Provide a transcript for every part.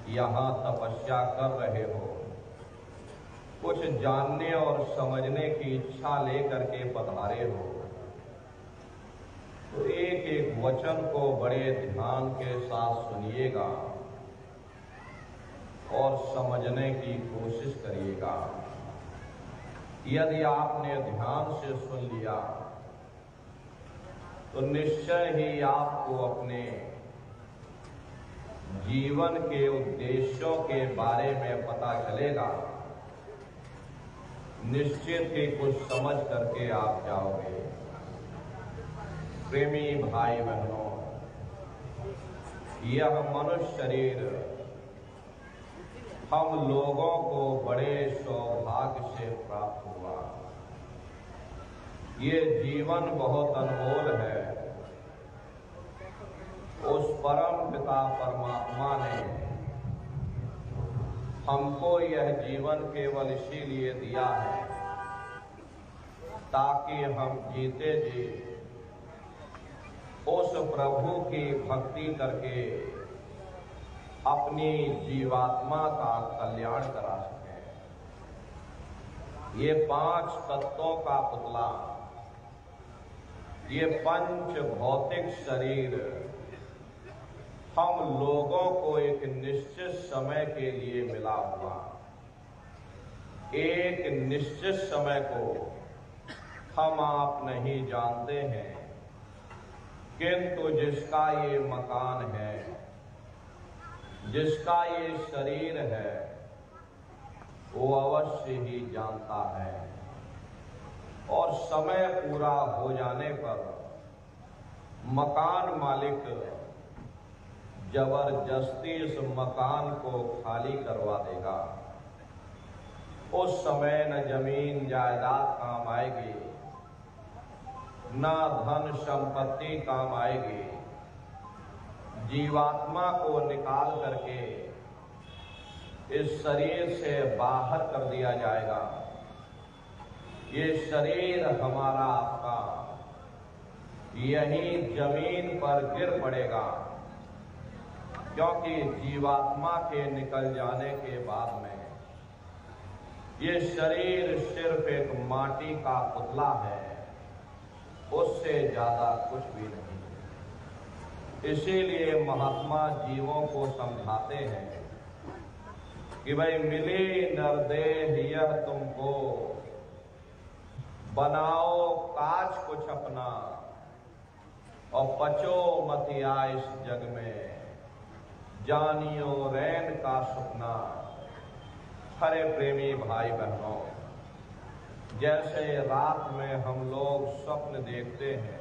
यहाँ तपस्या कर रहे हो, कुछ जानने और समझने की इच्छा लेकर के पधारे हो, तो एक एक वचन को बड़े ध्यान के साथ सुनिएगा और समझने की कोशिश करिएगा। यदि आपने ध्यान से सुन लिया तो निश्चय ही आपको अपने जीवन के उद्देश्यों के बारे में पता चलेगा। निश्चित ही कुछ समझ करके आप जाओगे। प्रेमी भाई बहनों, यह मनुष्य शरीर हम लोगों को बड़े सौभाग्य से प्राप्त हुआ। ये जीवन बहुत अनमोल है। उस परम पिता परमात्मा ने हमको यह जीवन केवल इसीलिए दिया है ताकि हम जीते जी उस प्रभु की भक्ति करके अपनी जीवात्मा का कल्याण करा सके। ये 5 तत्वों का पुतला, ये पंच भौतिक शरीर हम लोगों को एक निश्चित समय के लिए मिला हुआ। एक निश्चित समय को हम आप नहीं जानते हैं, किंतु जिसका ये मकान है, जिसका ये शरीर है, वो अवश्य ही जानता है। और समय पूरा हो जाने पर मकान मालिक जबरदस्ती इस मकान को खाली करवा देगा। उस समय न जमीन जायदाद काम आएगी, न धन संपत्ति काम आएगी। जीवात्मा को निकाल करके इस शरीर से बाहर कर दिया जाएगा। ये शरीर हमारा आपका यही जमीन पर गिर पड़ेगा, क्योंकि जीवात्मा के निकल जाने के बाद में ये शरीर सिर्फ एक माटी का पुतला है, उससे ज्यादा कुछ भी नहीं। इसीलिए महात्मा जीवों को समझाते हैं कि भाई मिली नरदेह यह तुमको, बनाओ काज कुछ अपना और पचो मत या इस जग में, जानियो रैन का सपना। हरे प्रेमी भाई बहनों, जैसे रात में हम लोग स्वप्न देखते हैं,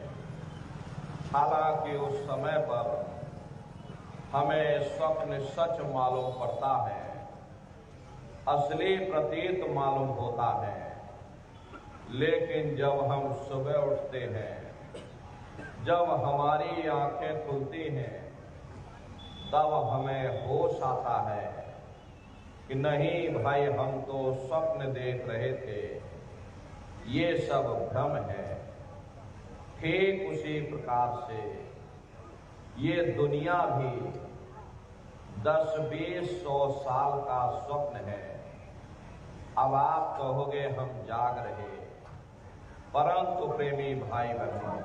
हालांकि उस समय पर हमें स्वप्न सच मालूम पड़ता है, असली प्रतीत मालूम होता है, लेकिन जब हम सुबह उठते हैं, जब हमारी आंखें खुलती हैं, तब हमें होश आता है कि नहीं भाई, हम तो स्वप्न देख रहे थे, ये सब भ्रम है। ठीक उसी प्रकार से ये दुनिया भी 10-20-100 साल का स्वप्न है। अब आप कहोगे हम जाग रहे, परंतु प्रेमी भाई बहनों,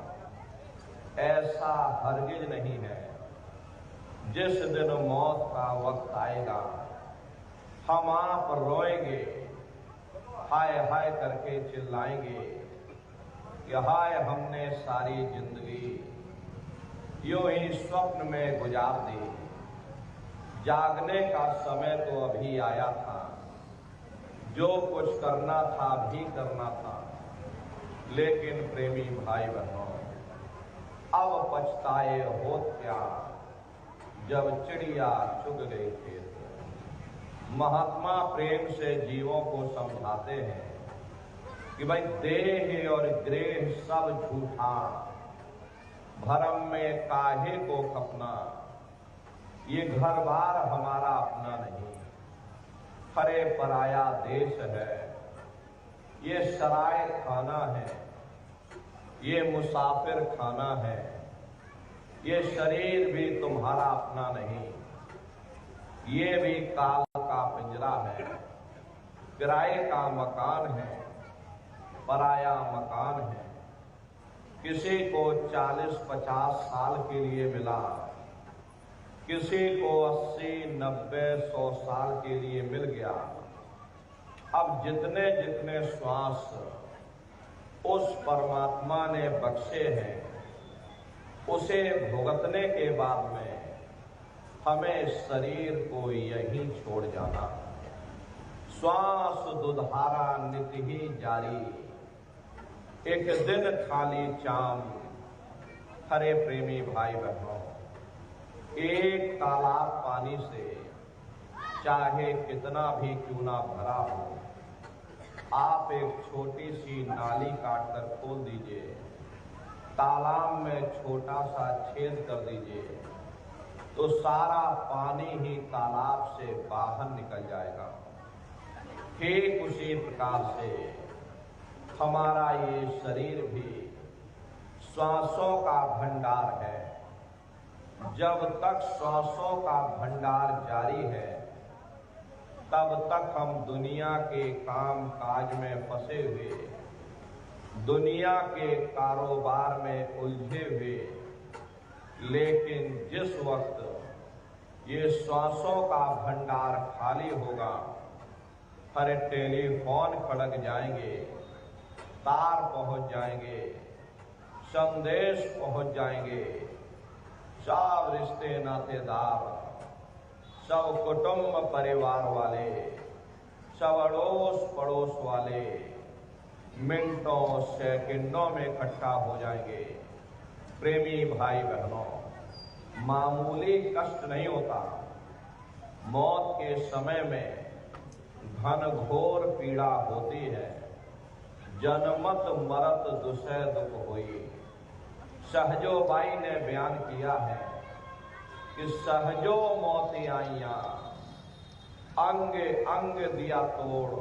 ऐसा हरगिज नहीं है। जिस दिन मौत का वक्त आएगा, हम आप रोएंगे, हाय हाय करके चिल्लाएंगे कि हाय हमने सारी जिंदगी यूं ही स्वप्न में गुजार दी। जागने का समय तो अभी आया था, जो कुछ करना था भी करना था, लेकिन प्रेमी भाई बहनों, अब पछताए होत क्या जब चिड़िया चुग गई खेत। महात्मा प्रेम से जीवों को समझाते हैं कि भाई देह और ग्रेह सब झूठा, भरम में काहे को खपना। ये घर बार हमारा अपना नहीं, हरे पराया देश है। ये सराय खाना है, ये मुसाफिर खाना है। ये शरीर भी तुम्हारा अपना नहीं। ये भी काल का पिंजरा है, किराए का मकान है, पराया मकान है। किसी को 40-50 साल के लिए मिला, किसी को 80-90-100 साल के लिए मिल गया। अब जितने जितने श्वास उस परमात्मा ने बख्शे हैं, उसे भुगतने के बाद में हमें शरीर को यहीं छोड़ जाना। श्वास दुधारा नित्य ही जारी, एक दिन खाली चांद। हरे प्रेमी भाई बहनों, एक तालाब पानी से चाहे कितना भी क्यों ना भरा हो, आप एक छोटी सी नाली काटकर खोल दीजिए, तालाब में छोटा सा छेद कर दीजिए, तो सारा पानी ही तालाब से बाहर निकल जाएगा। ठीक उसी प्रकार से हमारा ये शरीर भी श्वासों का भंडार है। जब तक श्वासों का भंडार जारी है, तब तक हम दुनिया के काम काज में फंसे हुए, दुनिया के कारोबार में उलझे हुए। लेकिन जिस वक्त ये श्वासों का भंडार खाली होगा, हर टेलीफोन खड़क जाएंगे, तार पहुंच जाएंगे, संदेश पहुंच जाएंगे, सब रिश्ते नातेदार, सब कुटुंब परिवार वाले, सब अड़ोस पड़ोस वाले मिनटों सेकंडों में इकट्ठा हो जाएंगे। प्रेमी भाई बहनों, मामूली कष्ट नहीं होता। मौत के समय में घनघोर पीड़ा होती है। जनमत मरत दुसह दुख होई। सहजो बाई ने बयान किया है कि सहजो मौत आइया, अंग अंग दिया तोड़,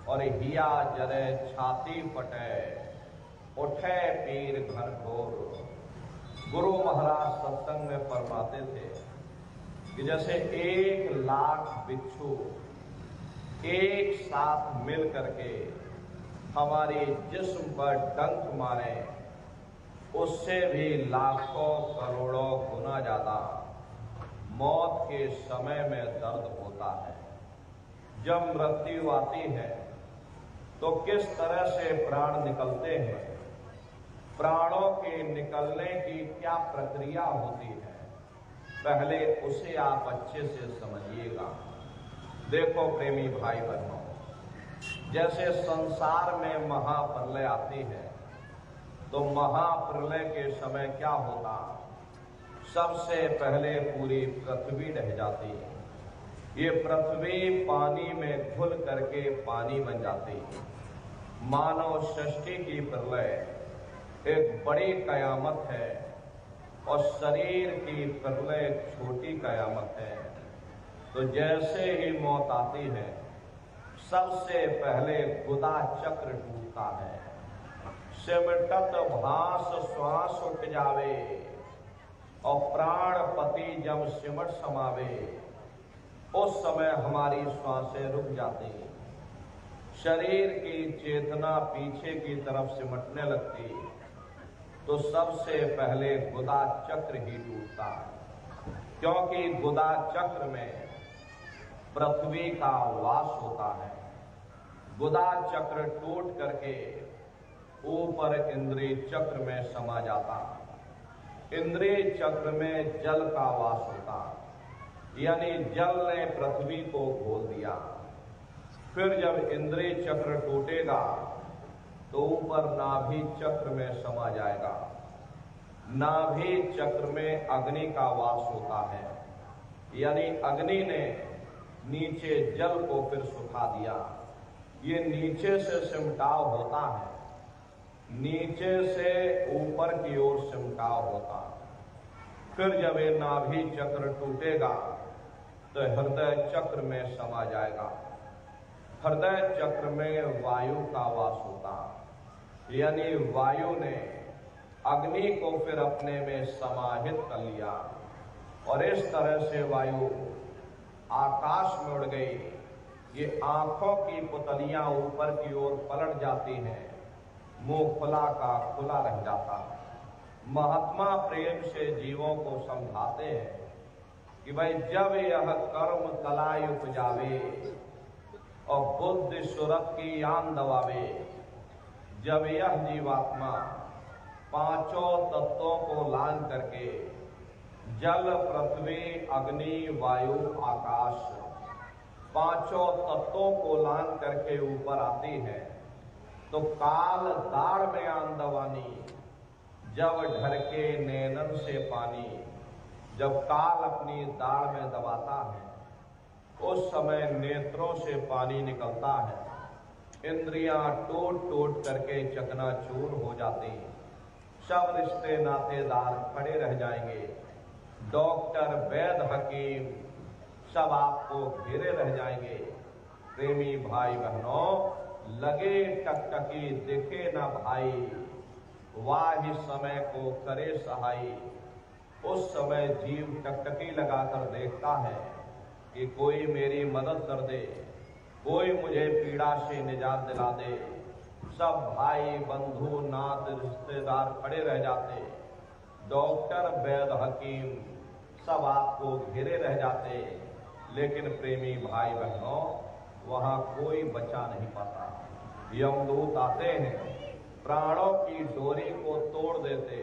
और हिया जरे छाती फटे, उठे पीर घर घोर। गुरु महाराज सत्संग में फरमाते थे कि जैसे 1,00,000 बिच्छू एक साथ मिल करके हमारे जिस्म पर डंक मारे, उससे भी लाखों करोड़ों गुना ज्यादा मौत के समय में दर्द होता है। जब मृत्यु आती है तो किस तरह से प्राण निकलते हैं, प्राणों के निकलने की क्या प्रक्रिया होती है, पहले उसे आप अच्छे से समझिएगा। देखो प्रेमी भाई बहनों, जैसे संसार में महाप्रलय आती है, तो महाप्रलय के समय क्या होता, सबसे पहले पूरी पृथ्वी ढह जाती है। ये पृथ्वी पानी में घुल करके पानी बन जाती। मानव सृष्टि की प्रलय एक बड़ी कयामत है और शरीर की प्रलय एक छोटी कयामत है। तो जैसे ही मौत आती है, सबसे पहले गुदा चक्र टूटता है। सिमटत भास श्वास उठ जावे, और प्राणपति जब सिमट समावे, उस समय हमारी श्वासें रुक जाती, शरीर की चेतना पीछे की तरफ सिमटने लगती। तो सबसे पहले गुदा चक्र ही टूटता है, क्योंकि गुदा चक्र में पृथ्वी का वास होता है। गुदा चक्र टूट करके ऊपर इंद्रिय चक्र में समा जाता। इंद्रिय चक्र में जल का वास होता, यानी जल ने पृथ्वी को घोल दिया। फिर जब इंद्रिय चक्र टूटेगा तो ऊपर नाभि चक्र में समा जाएगा। नाभि चक्र में अग्नि का वास होता है, यानी अग्नि ने नीचे जल को फिर सुखा दिया। ये नीचे से सिमटाव होता है, नीचे से ऊपर की ओर सिमटाव होता। फिर जब ये नाभि चक्र टूटेगा तो हृदय चक्र में समा जाएगा। हृदय चक्र में वायु का वास होता, यानी वायु ने अग्नि को फिर अपने में समाहित कर लिया, और इस तरह से वायु आकाश में उड़ गई। ये आंखों की पुतलियां ऊपर की ओर पलट जाती हैं, मुंह खुला का खुला रह जाता। महात्मा प्रेम से जीवों को समझाते हैं कि भाई जब यह कर्म कलाई उपजावे और बुद्धि सुरत की आन दबावे, जब यह जीवात्मा पांचों तत्वों को लान करके जल पृथ्वी अग्नि वायु आकाश पांचों तत्वों को लान करके ऊपर आती है, तो काल दाढ़ में आन दबानी, जब ढरके नैनन से पानी, जब काल अपनी दाढ़ में दबाता है उस समय नेत्रों से पानी निकलता है, इंद्रियां टूट टूट करके चकनाचूर हो जाती, सब रिश्ते नातेदार खड़े रह जाएंगे, डॉक्टर वैद्य हकीम सब आपको घेरे रह जाएंगे। प्रेमी भाई बहनों, लगे टकटकी दिखे ना भाई, वाहि समय को करे सहाई। उस समय जीव टकटकी लगाकर देखता है कि कोई मेरी मदद कर दे, कोई मुझे पीड़ा से निजात दिला दे। सब भाई बंधु नात रिश्तेदार खड़े रह जाते, डॉक्टर वैद्य हकीम सब आपको घेरे रह जाते, लेकिन प्रेमी भाई बहनों वहां कोई बचा नहीं पाता। यमदूत आते हैं, प्राणों की डोरी को तोड़ देते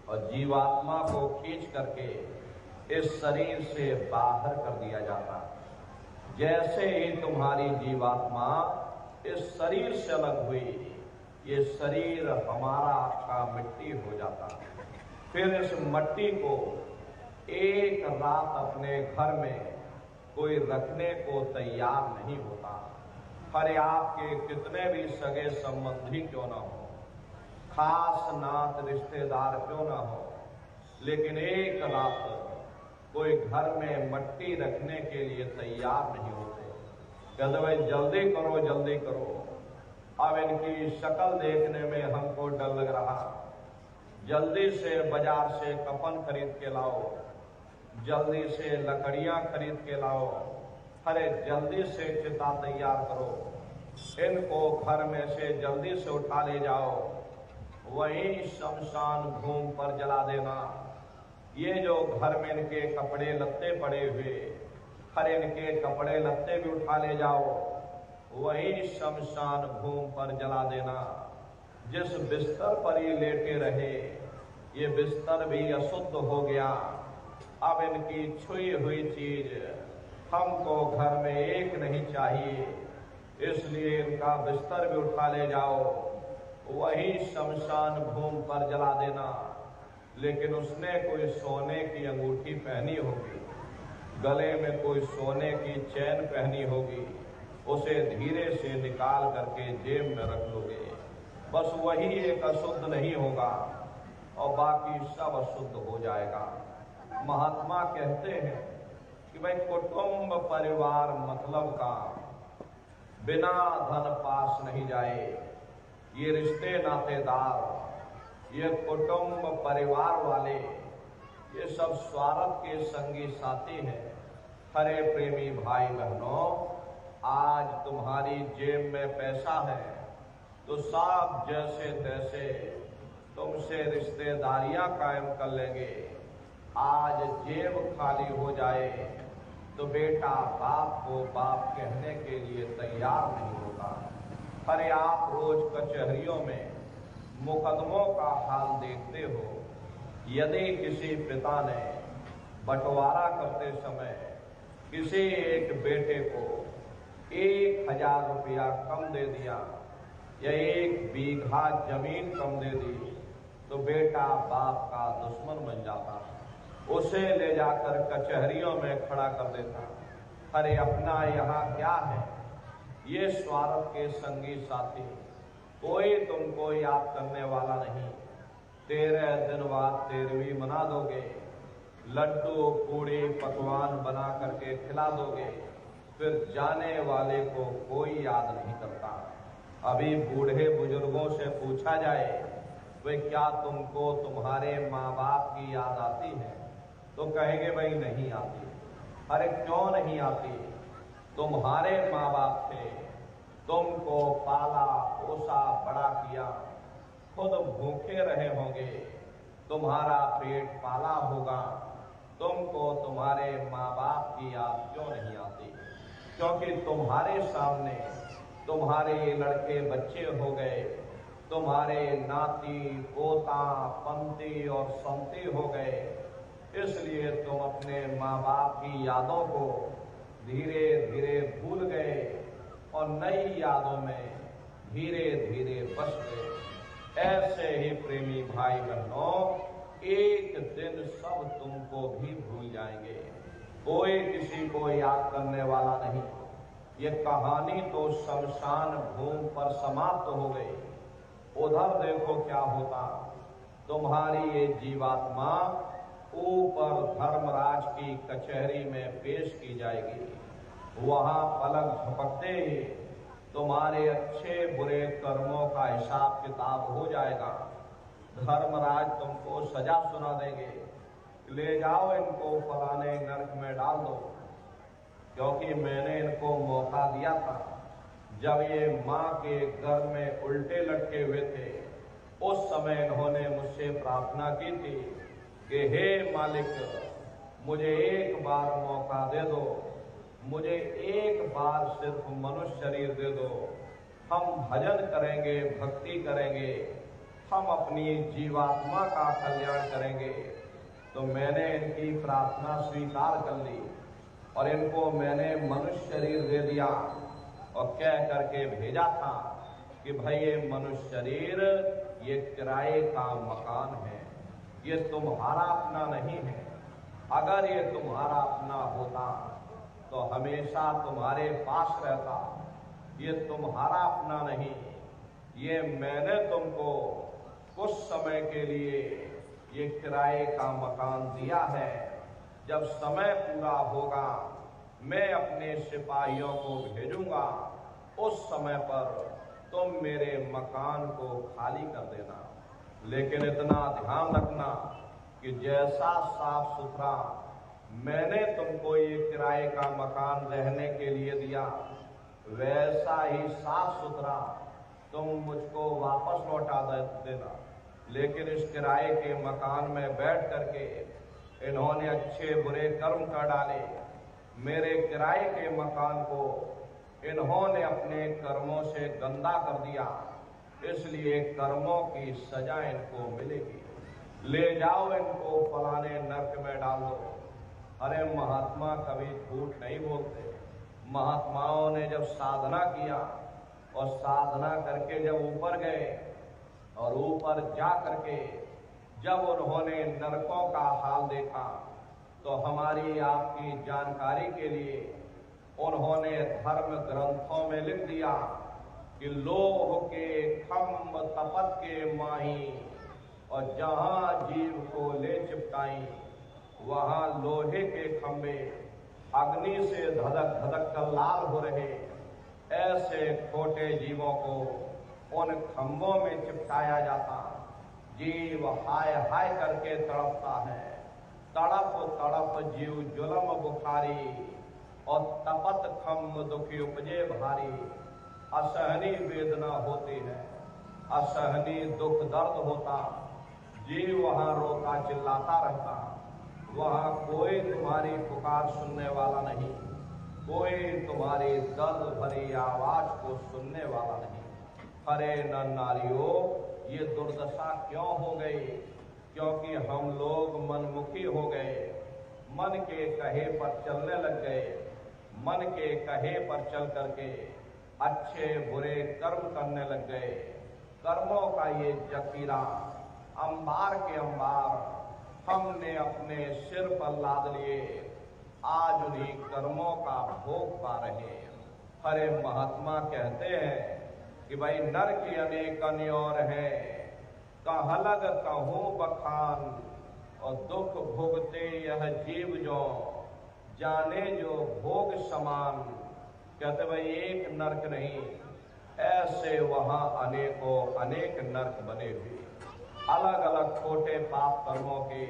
और जीवात्मा को खींच करके इस शरीर से बाहर कर दिया जाता। जैसे ही तुम्हारी जीवात्मा इस शरीर से अलग हुई, ये शरीर हमारा का मिट्टी हो जाता। फिर इस मिट्टी को एक रात अपने घर में कोई रखने को तैयार नहीं होता। हरे आपके कितने भी सगे संबंधी क्यों ना हो, खास नात रिश्तेदार क्यों ना हो, लेकिन एक रात कोई घर में मिट्टी रखने के लिए तैयार नहीं होते। कहते भाई जल्दी करो जल्दी करो, अब इनकी शक्ल देखने में हमको डर लग रहा, जल्दी से बाजार से कफन खरीद के लाओ, जल्दी से लकड़ियां खरीद के लाओ, अरे जल्दी से चिता तैयार करो, इनको घर में से जल्दी से उठा ले जाओ, वहीं शमशान भूमि पर जला देना। ये जो घर में इनके कपड़े लत्ते पड़े हुए, हर इनके कपड़े लत्ते भी उठा ले जाओ, वहीं शमशान भूमि पर जला देना। जिस बिस्तर पर ये लेटे रहे, ये बिस्तर भी अशुद्ध हो गया, अब इनकी छुई हुई चीज हमको घर में एक नहीं चाहिए, इसलिए इनका बिस्तर भी उठा ले जाओ, वही शमशान भूमि पर जला देना। लेकिन उसने कोई सोने की अंगूठी पहनी होगी, गले में कोई सोने की चैन पहनी होगी, उसे धीरे से निकाल करके जेब में रख लोगे, बस वही एक अशुद्ध नहीं होगा और बाकी सब अशुद्ध हो जाएगा। महात्मा कहते हैं कि भाई कुटुंब परिवार मतलब का बिना धन पास नहीं जाए। ये रिश्ते नातेदार, ये कुटुंब परिवार वाले, ये सब स्वार्थ के संगी साथी हैं। हरे प्रेमी भाई बहनों, आज तुम्हारी जेब में पैसा है तो सब जैसे तैसे तुमसे रिश्तेदारियां कायम कर लेंगे। आज जेब खाली हो जाए तो बेटा बाप को बाप कहने के लिए तैयार नहीं होता। अरे आप रोज कचहरियों में मुकदमों का हाल देखते हो, यदि किसी पिता ने बंटवारा करते समय किसी एक बेटे को 1000 रुपया कम दे दिया या 1 बीघा जमीन कम दे दी, तो बेटा बाप का दुश्मन बन जाता, उसे ले जाकर कचहरियों में खड़ा कर देता। अरे अपना यहाँ क्या है, ये स्वार्थ के संगी साथी, कोई तुमको याद करने वाला नहीं। 13 दिन बाद 13वीं मना दोगे, लड्डू पूड़ी पकवान बना करके खिला दोगे, फिर जाने वाले को कोई याद नहीं करता। अभी बूढ़े बुजुर्गों से पूछा जाए वे क्या तुमको तुम्हारे माँ बाप की याद आती है, तो कहेंगे भाई नहीं आती। अरे क्यों नहीं आती? तुम्हारे माँ बाप थे, तुमको पाला पोसा बड़ा किया, खुद भूखे रहे होंगे, तुम्हारा पेट पाला होगा, तुमको तुम्हारे माँ बाप की याद क्यों नहीं आती? क्योंकि तुम्हारे सामने तुम्हारे लड़के बच्चे हो गए, तुम्हारे नाती पोता पंती और संती हो गए, इसलिए तुम अपने माँ बाप की यादों को धीरे धीरे भूल गए और नई यादों में धीरे धीरे बस गए। ऐसे ही प्रेमी भाई बहनों, एक दिन सब तुमको भी भूल जाएंगे, कोई किसी को याद करने वाला नहीं। ये कहानी तो शमशान भूमि पर समाप्त हो गई। उधर देखो क्या होता, तुम्हारी ये जीवात्मा ऊपर धर्मराज की कचहरी में पेश की जाएगी। वहां पलक झपकते ही तुम्हारे अच्छे बुरे कर्मों का हिसाब किताब हो जाएगा। धर्मराज तुमको सजा सुना देंगे, ले जाओ इनको फलाने नरक में डाल दो। क्योंकि मैंने इनको मौका दिया था, जब ये माँ के गर्भ में उल्टे लटके हुए थे, उस समय इन्होंने मुझसे प्रार्थना की थी कि हे मालिक, मुझे एक बार मौका दे दो, मुझे एक बार सिर्फ मनुष्य शरीर दे दो, हम भजन करेंगे, भक्ति करेंगे, हम अपनी जीवात्मा का कल्याण करेंगे। तो मैंने इनकी प्रार्थना स्वीकार कर ली और इनको मैंने मनुष्य शरीर दे दिया और कह करके भेजा था कि भाई ये मनुष्य शरीर ये किराए का मकान है, ये तुम्हारा अपना नहीं है। अगर ये तुम्हारा अपना होता तो हमेशा तुम्हारे पास रहता। ये तुम्हारा अपना नहीं, ये मैंने तुमको कुछ समय के लिए ये किराए का मकान दिया है। जब समय पूरा होगा मैं अपने सिपाहियों को भेजूंगा, उस समय पर तुम मेरे मकान को खाली कर देना। लेकिन इतना ध्यान रखना कि जैसा साफ सुथरा मैंने तुमको ये किराए का मकान रहने के लिए दिया, वैसा ही साफ सुथरा तुम मुझको वापस लौटा देना। लेकिन इस किराए के मकान में बैठ करके इन्होंने अच्छे बुरे कर्म कर डाले। मेरे किराए के मकान को इन्होंने अपने कर्मों से गंदा कर दिया, इसलिए कर्मों की सजा इनको मिलेगी। ले जाओ इनको फलाने नरक में डाल दो। अरे महात्मा कभी झूठ नहीं बोलते। महात्माओं ने जब साधना किया और साधना करके जब ऊपर गए और ऊपर जा करके जब उन्होंने नरकों का हाल देखा, तो हमारी आपकी जानकारी के लिए उन्होंने धर्म ग्रंथों में लिख दिया कि लोह के खम्भ तपत के माही, और जहां जीव को ले चिपकाई वहां लोहे के खंभे अग्नि से धधक धधक कर लाल हो रहे। ऐसे छोटे जीवों को उन खंभों में चिपकाया जाता। जीव हाय हाय करके तड़पता है, तड़प तड़प जीव जुलम बुखारी, और तपत खम्भ दुखी उपजे भारी। असहनी वेदना होती है, असहनी दुख दर्द होता, जीव वहां रोता चिल्लाता रहता। वहां कोई तुम्हारी पुकार सुनने वाला नहीं, कोई तुम्हारी दर्द भरी आवाज को सुनने वाला नहीं। अरे नर नारियों, ये दुर्दशा क्यों हो गई? क्योंकि हम लोग मनमुखी हो गए, मन के कहे पर चलने लग गए। मन के कहे पर चल करके अच्छे बुरे कर्म करने लग गए। कर्मों का ये जखीरा अंबार के अंबार हमने अपने सिर पर लाद लिए, आज उन्हीं कर्मों का भोग पा रहे। हरे महात्मा कहते हैं कि भाई नर की अनेक अन्योर है, कहाँ लग कहूँ बखान, और दुख भोगते यह जीव जो जाने जो भोग समान। कहते भाई एक नरक नहीं, ऐसे वहां अनेकों अनेक नरक बने हुए, अलग अलग छोटे पाप कर्मों के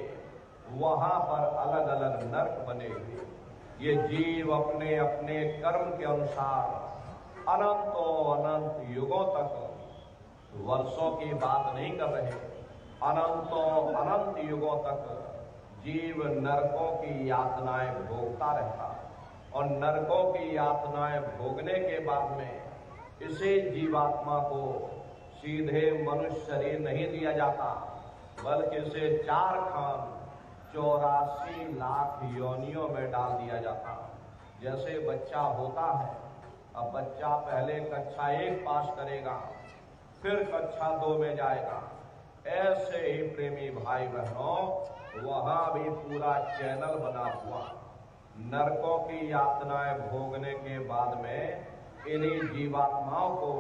वहां पर अलग अलग नरक बने हुए। ये जीव अपने अपने कर्म के अनुसार अनंतों अनंत युगों तक, वर्षों की बात नहीं कर रहे, अनंतों अनंत युगों तक जीव नरकों की यातनाएं भोगता रहता, और नरकों की यातनाएं भोगने के बाद में इसे जीवात्मा को सीधे मनुष्य शरीर नहीं दिया जाता, बल्कि इसे 4 खान 84 लाख योनियों में डाल दिया जाता। जैसे बच्चा होता है, अब बच्चा पहले कक्षा 1 पास करेगा, फिर कक्षा 2 में जाएगा। ऐसे ही प्रेमी भाई बहनों, वहां भी पूरा चैनल बना हुआ, नरकों की यातनाएं भोगने के बाद में इन्हीं जीवात्माओं को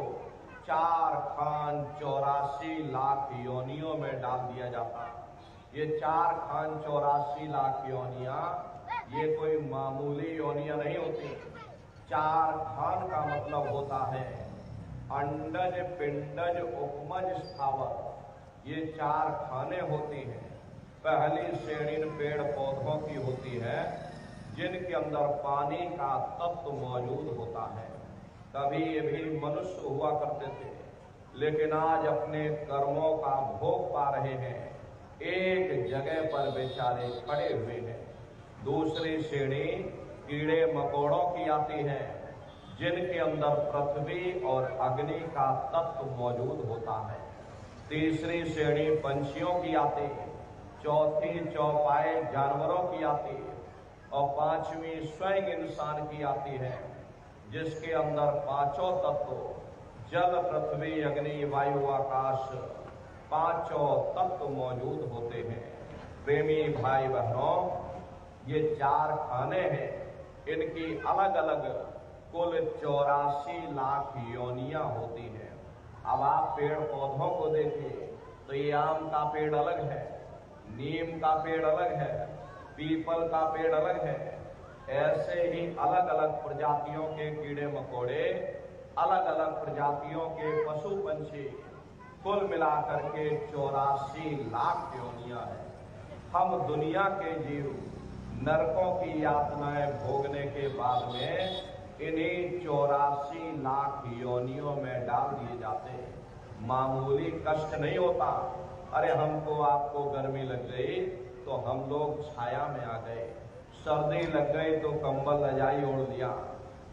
4 खान 84 लाख योनियों में डाल दिया जाता। ये 4 खान 84 लाख योनियां ये कोई मामूली योनियां नहीं होती। 4 खान का मतलब होता है अंडज, पिंडज, उपमज, स्थावर। ये 4 खाने होती हैं। पहली श्रेणी पेड़ पौधों की होती है, जिनके अंदर पानी का तत्व मौजूद होता है। कभी ये भी मनुष्य हुआ करते थे, लेकिन आज अपने कर्मों का भोग पा रहे हैं, एक जगह पर बेचारे खड़े हुए हैं। दूसरी श्रेणी कीड़े मकोड़ों की आती है, जिनके अंदर पृथ्वी और अग्नि का तत्व मौजूद होता है। तीसरी श्रेणी पंछियों की आती है, चौथी चौपाए जानवरों की आती है, और 5वीं स्वयं इंसान की आती है, जिसके अंदर 5 तत्व जल, पृथ्वी, अग्नि, वायु, आकाश 5 तत्व मौजूद होते हैं। प्रेमी भाई बहनों, ये 4 खाने हैं, इनकी अलग अलग कुल 84 लाख योनियां होती हैं। अब आप पेड़ पौधों को देखिए तो ये आम का पेड़ अलग है, नीम का पेड़ अलग है, पीपल का पेड़ अलग है। ऐसे ही अलग अलग प्रजातियों के कीड़े मकोड़े, अलग अलग प्रजातियों के पशु पंछी, कुल मिलाकर के 84 लाख योनियां हैं। हम दुनिया के जीव नरकों की यातनाएं भोगने के बाद में इन्हीं 84 लाख योनियों में डाल दिए जाते हैं। मामूली कष्ट नहीं होता। अरे हमको आपको गर्मी लग गई तो हम लोग छाया में आ गए, सर्दी लग गई तो कंबल रजाई ओढ़ लिया,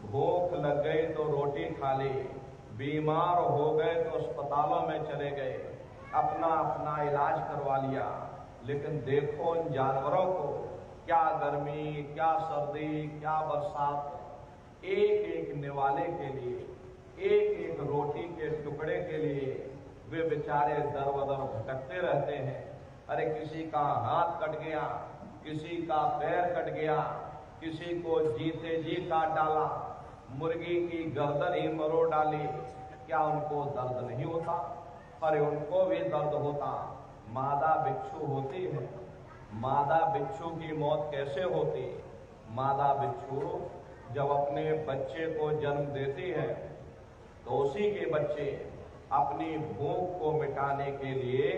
भूख लग गई तो रोटी खा ली, बीमार हो गए तो अस्पतालों में चले गए, अपना अपना इलाज करवा लिया। लेकिन देखो उन जानवरों को, क्या गर्मी, क्या सर्दी, क्या बरसात, एक एक निवाले के लिए, एक एक रोटी के टुकड़े के लिए वे बेचारे दर बदर भटकते रहते हैं। अरे किसी का हाथ कट गया, किसी का पैर कट गया, किसी को जीते जी काट डाला, मुर्गी की गर्दन ही मरोड़ डाली, क्या उनको दर्द नहीं होता? अरे उनको भी दर्द होता। मादा बिच्छू होती है, मादा बिच्छू की मौत कैसे होती? मादा बिच्छू जब अपने बच्चे को जन्म देती है तो उसी के बच्चे अपनी भूख को मिटाने के लिए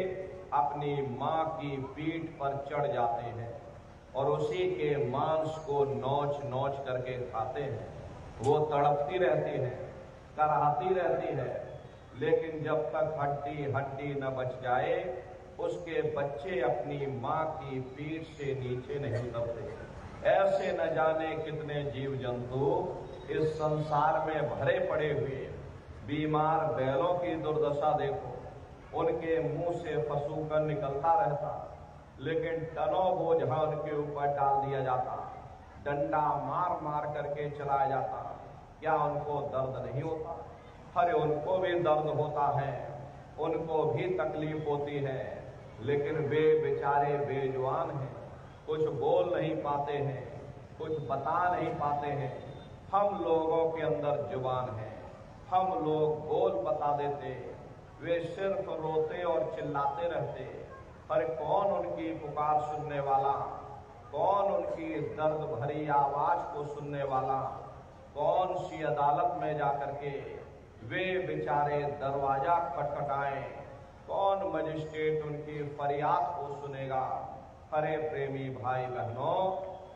अपनी माँ की पीठ पर चढ़ जाते हैं और उसी के मांस को नोच नोच करके खाते हैं। वो तड़पती रहती है, कराहती रहती है, लेकिन जब तक हड्डी हड्डी न बच जाए उसके बच्चे अपनी माँ की पीठ से नीचे नहीं उतरते। ऐसे न जाने कितने जीव जंतु इस संसार में भरे पड़े हुए। बीमार बैलों की दुर्दशा देखो, उनके मुंह से फसूकर निकलता रहता, लेकिन टनों बोझा उनके ऊपर डाल दिया जाता, डंडा मार मार करके चलाया जाता। क्या उनको दर्द नहीं होता? अरे उनको भी दर्द होता है, उनको भी तकलीफ होती है, लेकिन वे बेचारे बेजुबान हैं, कुछ बोल नहीं पाते हैं, कुछ बता नहीं पाते हैं। हम लोगों के अंदर जुबान है, हम लोग बोल बता देते, वे सिर्फ रोते और चिल्लाते रहते। अरे कौन उनकी पुकार सुनने वाला, कौन उनकी दर्द भरी आवाज को सुनने वाला? कौन सी अदालत में जाकर के वे बेचारे दरवाजा खटखटाएं? कौन मजिस्ट्रेट उनकी फरियाद को सुनेगा? अरे प्रेमी भाई बहनों,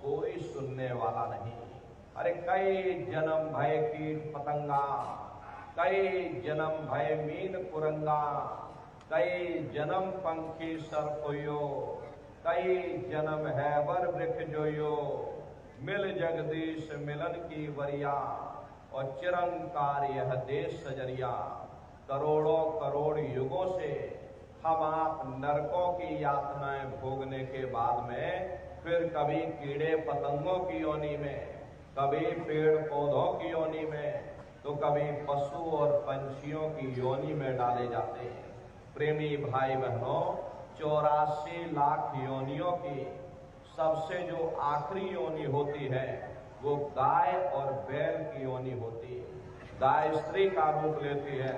कोई सुनने वाला नहीं। अरे कई जन्म भय कीट पतंगा, कई जन्म भय मीन कुरंगा, कई जन्म पंखी सरकोयो, कई जन्म है वर वृक्ष जोयो, मिल जगदीश मिलन की वरिया, और चिरंकार यह देश सजरिया। करोड़ों करोड़ युगों से हम आप नरकों की यातनाएं भोगने के बाद में फिर कभी कीड़े पतंगों की योनि में, कभी पेड़ पौधों की योनि में, तो कभी पशु और पंछियों की योनि में डाले जाते हैं। प्रेमी भाई बहनों, 84 लाख योनियों की सबसे जो आखिरी योनि होती है वो गाय और बैल की योनि होती है। गाय स्त्री का रूप लेती है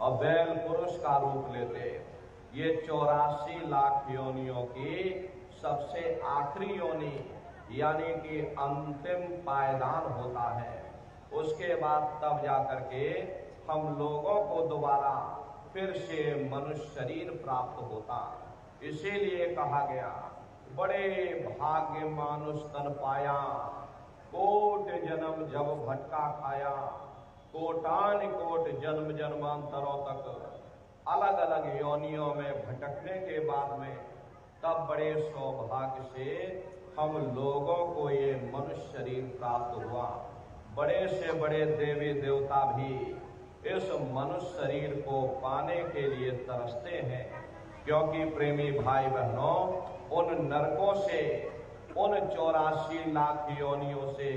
और बैल पुरुष का रूप लेते। ये 84 लाख योनियों की सबसे आखिरी योनि यानी कि अंतिम पायदान होता है। उसके बाद तब जाकर के हम लोगों को दोबारा फिर से मनुष्य शरीर प्राप्त होता। इसीलिए कहा गया, बड़े भाग्य मानुष तन पाया, कोट जन्म जब भटका खाया, कोटान कोट जन्म जन्मांतरों तक अलग अलग योनियों में भटकने के बाद में तब बड़े सौभाग्य से हम लोगों को ये मनुष्य शरीर प्राप्त हुआ। बड़े से बड़े देवी देवता भी इस मनुष्य शरीर को पाने के लिए तरसते हैं, क्योंकि प्रेमी भाई बहनों, उन नरकों से, उन 84 लाख योनियों से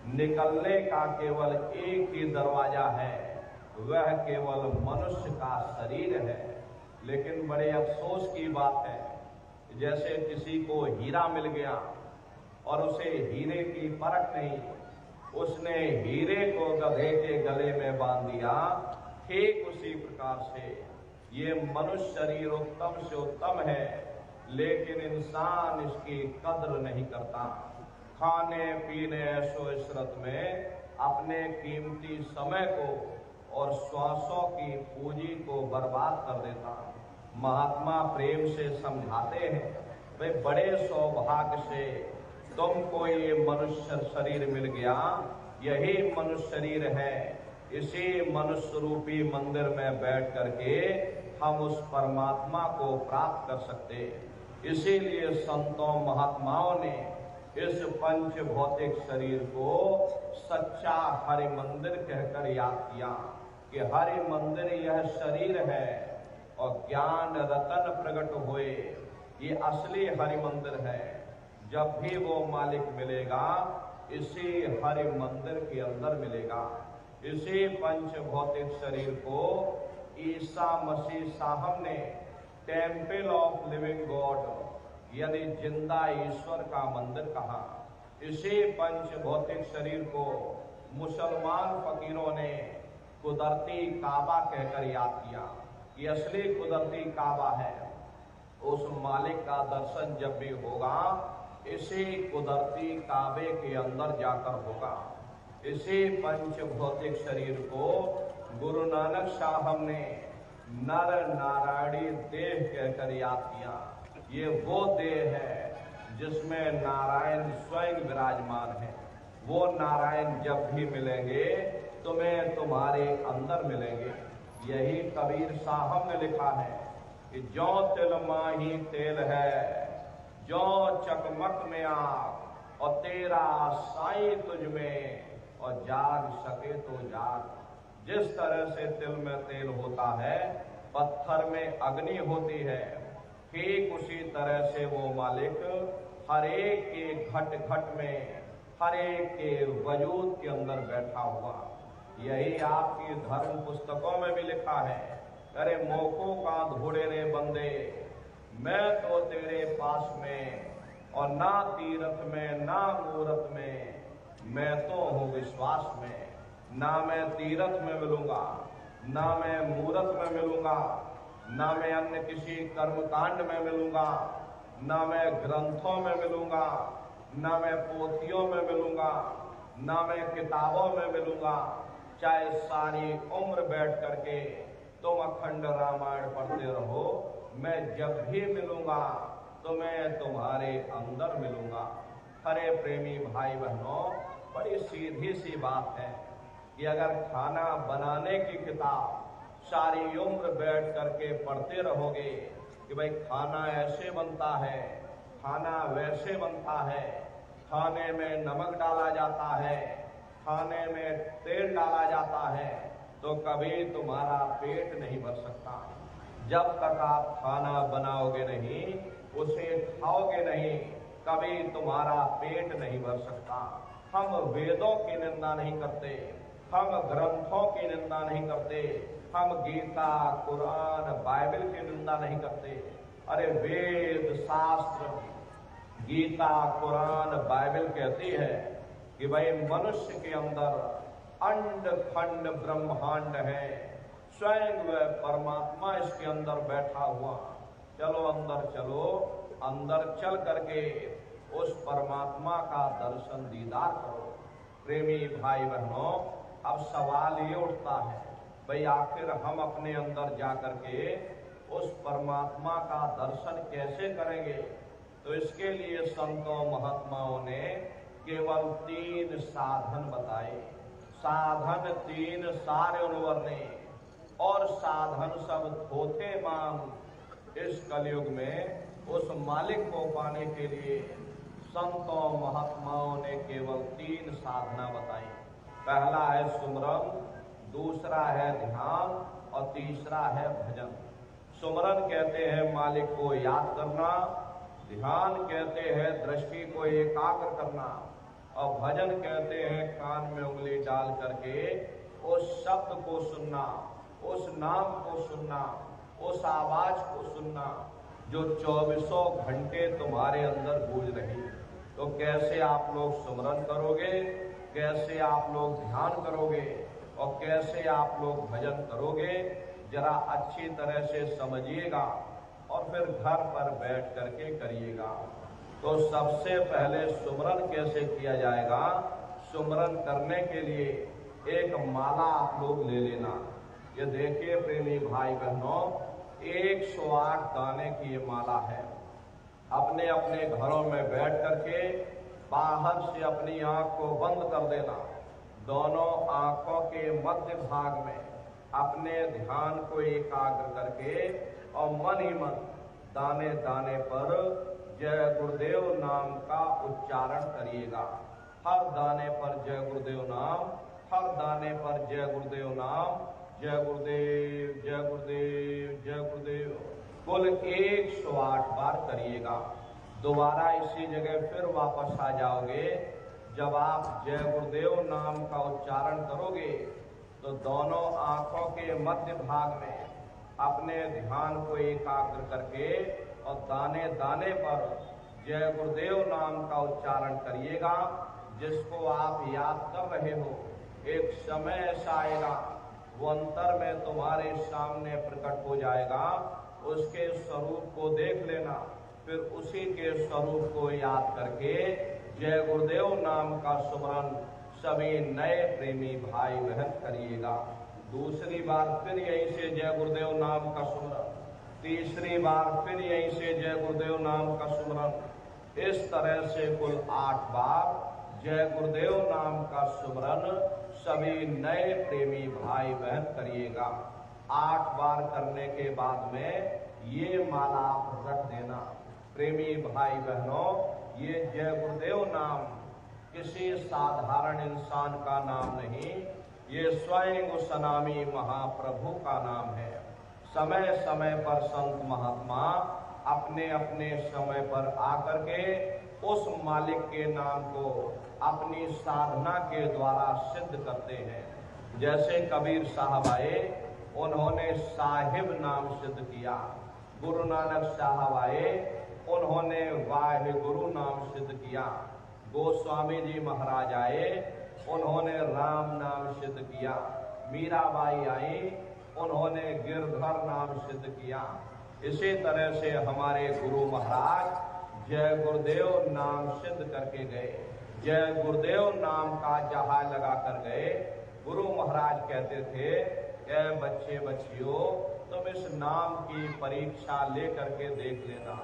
निकलने का केवल एक ही दरवाजा है, वह केवल मनुष्य का शरीर है। लेकिन बड़े अफसोस की बात है, जैसे किसी को हीरा मिल गया और उसे हीरे की परख नहीं, उसने हीरे को गधे के गले में बांध दिया। ठीक उसी प्रकार से ये मनुष्य शरीर उत्तम से उत्तम है, लेकिन इंसान इसकी कद्र नहीं करता। खाने पीने ऐशो इशरत में अपने कीमती समय को और श्वासों की पूंजी को बर्बाद कर देता। महात्मा प्रेम से समझाते हैं, वे बड़े सौभाग्य से तुमको ये मनुष्य शरीर मिल गया, यही मनुष्य शरीर है। इसी मनुष्य रूपी मंदिर में बैठ करके हम उस परमात्मा को प्राप्त कर सकते। इसीलिए संतों महात्माओं ने इस पंच भौतिक शरीर को सच्चा हरि मंदिर कहकर याद किया कि हरि मंदिर यह शरीर है और ज्ञान रतन प्रकट हुए, ये असली हरि मंदिर है। जब भी वो मालिक मिलेगा इसी हरि मंदिर के अंदर मिलेगा। इसी पंच भौतिक शरीर को ईसा मसीह साहब ने टेम्पल ऑफ लिविंग गॉड यानी जिंदा ईश्वर का मंदिर कहा। इसी पंच भौतिक शरीर को मुसलमान फकीरों ने कुदरती काबा कहकर याद किया। ये असली कुदरती काबा है। उस मालिक का दर्शन जब भी होगा इसी कुदरती काबे के अंदर जाकर होगा। इसी पंच भौतिक शरीर को गुरु नानक साहब ने नर नारायणी देह कहकर याद किया। ये वो देह है जिसमें नारायण स्वयं विराजमान है। वो नारायण जब भी मिलेंगे तुम्हें तुम्हारे अंदर मिलेंगे। यही कबीर साहब ने लिखा है कि जो तिल माही तेल है, जो चकमक में आग, और तेरा साई तुझ में, और जाग सके तो जाग। जिस तरह से तिल में तेल होता है, पत्थर में अग्नि होती है, ठीक उसी तरह से वो मालिक हर एक के घट घट में, हर एक के वजूद के अंदर बैठा हुआ। यही आपकी धर्म पुस्तकों में भी लिखा है, अरे मोको का धोड़े रे बंदे, मैं तो तेरे पास में, और ना तीरथ में ना मूरत में, मैं तो हूँ विश्वास में। ना मैं तीरथ में मिलूंगा, ना मैं मूरत में मिलूंगा, ना मैं अन्य किसी कर्मकांड में मिलूंगा, ना मैं ग्रंथों में मिलूंगा, ना मैं पोथियों में मिलूंगा, ना मैं किताबों में मिलूंगा। चाहे सारी उम्र बैठ करके तुम अखंड रामायण पढ़ते रहो, मैं जब भी मिलूंगा तो मैं तुम्हारे अंदर मिलूंगा। अरे प्रेमी भाई बहनों, बड़ी सीधी सी बात है कि अगर खाना बनाने की किताब सारी उम्र बैठ करके पढ़ते रहोगे कि भाई खाना ऐसे बनता है, खाना वैसे बनता है, खाने में नमक डाला जाता है, खाने में तेल डाला जाता है, तो कभी तुम्हारा पेट नहीं भर सकता। जब तक आप खाना बनाओगे नहीं, उसे खाओगे नहीं, कभी तुम्हारा पेट नहीं भर सकता। हम वेदों की निंदा नहीं करते, हम ग्रंथों की निंदा नहीं करते, हम गीता, कुरान, बाइबल की निंदा नहीं करते। अरे वेद, शास्त्र, गीता, कुरान, बाइबल कहती है कि भाई मनुष्य के अंदर अंड खंड ब्रह्मांड है, स्वयं वह परमात्मा इसके अंदर बैठा हुआ। चलो अंदर चलो, अंदर चल करके उस परमात्मा का दर्शन दीदार करो। प्रेमी भाई बहनों, अब सवाल ये उठता है, भाई आखिर हम अपने अंदर जा करके उस परमात्मा का दर्शन कैसे करेंगे? तो इसके लिए संतों महात्माओं ने केवल 3 साधन बताए। साधन 3 सारे उन्वर्णे और साधन सब थोथे मान। इस कलयुग में उस मालिक को पाने के लिए संतों महात्माओं ने केवल 3 साधना बताई। पहला है सुमरन, दूसरा है ध्यान और तीसरा है भजन। सुमरन कहते हैं मालिक को याद करना, ध्यान कहते हैं दृष्टि को एकाग्र करना, और भजन कहते हैं कान में उंगली डाल करके उस शब्द को सुनना, उस नाम को सुनना, उस आवाज को सुनना जो 24 घंटे तुम्हारे अंदर गूंज रही। तो कैसे आप लोग सुमरन करोगे, कैसे आप लोग ध्यान करोगे और कैसे आप लोग भजन करोगे, जरा अच्छी तरह से समझिएगा और फिर घर पर बैठ करके करिएगा। तो सबसे पहले सुमरन कैसे किया जाएगा? सुमरन करने के लिए एक माला आप लोग ले लेना। ये देखिए प्रेमी भाई बहनों, 108 दाने की ये माला है। अपने अपने घरों में बैठ करके बाहर से अपनी आंख को बंद कर देना। दोनों आंखों के मध्य भाग में अपने ध्यान को एकाग्र करके और मन ही मन दाने दाने पर जय गुरुदेव नाम का उच्चारण करिएगा। हर दाने पर जय गुरुदेव नाम, हर दाने पर जय गुरुदेव नाम, जय गुरुदेव, जय गुरुदेव, जय गुरुदेव, कुल 108 बार करिएगा। दोबारा इसी जगह फिर वापस आ जाओगे। जब आप जय गुरुदेव नाम का उच्चारण करोगे तो दोनों आंखों के मध्य भाग में अपने ध्यान को एकाग्र करके और दाने दाने पर जय गुरुदेव नाम का उच्चारण करिएगा। जिसको आप याद कर रहे हो, एक समय ऐसा आएगा वो अंतर में तुम्हारे सामने प्रकट हो जाएगा। उसके स्वरूप को देख लेना, फिर उसी के स्वरूप को याद करके जय गुरुदेव नाम का सुमरन सभी नए प्रेमी भाई बहन करिएगा। दूसरी बार फिर यहीं से जय गुरुदेव नाम का सुमरन, तीसरी बार फिर यहीं से जय गुरुदेव नाम का सुमरन। इस तरह से कुल 8 बार जय गुरुदेव नाम का सुमरन सभी नए प्रेमी भाई बहन करिएगा। 8 बार करने के बाद में ये माला आप रख देना। प्रेमी भाई बहनों, ये जय गुरुदेव नाम किसी साधारण इंसान का नाम नहीं, ये स्वयं उस अनामी महाप्रभु का नाम है। समय समय पर संत महात्मा अपने अपने समय पर आकर के उस मालिक के नाम को अपनी साधना के द्वारा सिद्ध करते हैं। जैसे कबीर साहब आए, उन्होंने साहिब नाम सिद्ध किया। गुरु नानक साहब आए, उन्होंने वाहे गुरु नाम सिद्ध किया। गोस्वामी जी महाराज आए, उन्होंने राम नाम सिद्ध किया। मीराबाई आई, उन्होंने गिरधर नाम सिद्ध किया। इसी तरह से हमारे गुरु महाराज जय गुरुदेव नाम सिद्ध करके गए। जय गुरुदेव नाम का जहाँ लगा कर गए। गुरु महाराज कहते थे, ए बच्चे बच्चियों, तुम इस नाम की परीक्षा ले करके देख लेना।